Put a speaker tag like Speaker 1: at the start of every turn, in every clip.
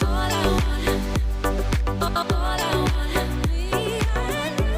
Speaker 1: All I want, all I wanna be.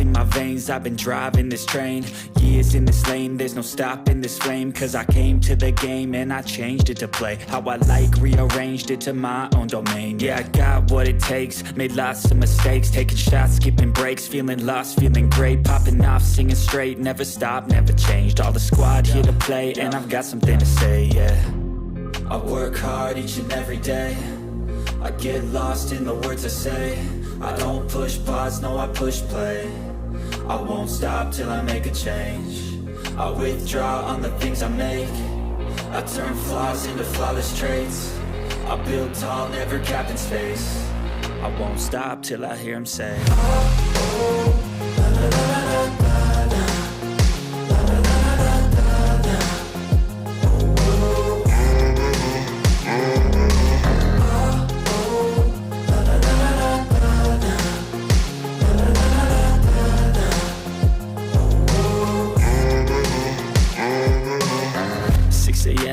Speaker 1: in my veins, I've been driving this train. Years in this lane, there's no stopping this flame. Cause I came to the game and I changed it to play how I like, rearranged it to my own domain. Yeah, I got what it takes, made lots of mistakes, taking shots, skipping breaks, feeling lost, feeling great, popping off, singing straight, never stopped, never changed. All the squad here to play, and I've got something to say, yeah. I work hard each and every day, I get lost in the words I say. I don't push pause, no I push play. I won't stop till I make a change. I withdraw on the things I make. I turn flaws into flawless traits. I build tall, never capped in space. I won't stop till I hear him say, oh, oh, la, la, la, la, la, la.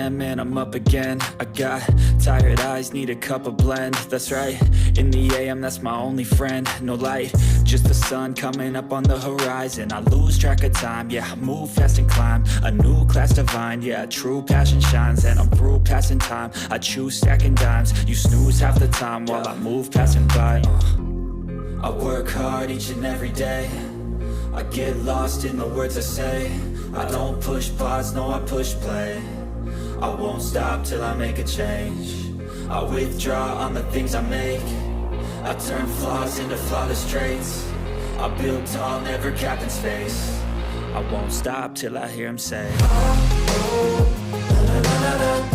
Speaker 1: Man, I'm up again. I got tired eyes, need a cup of blend. That's right, in the AM, that's my only friend. No light, just the sun coming up on the horizon. I lose track of time, yeah, I move fast and climb a new class divine, yeah, true passion shines. And I'm through passing time, I choose stacking dimes. You snooze half the time while I move passing by. I work hard each and every day, I get lost in the words I say. I don't push pause, no I push play. I won't stop till I make a change. I withdraw on the things I make. I turn flaws into flawless traits. I build tall, never capped in space. I won't stop till I hear him say, oh, oh, la, la, la, la, la.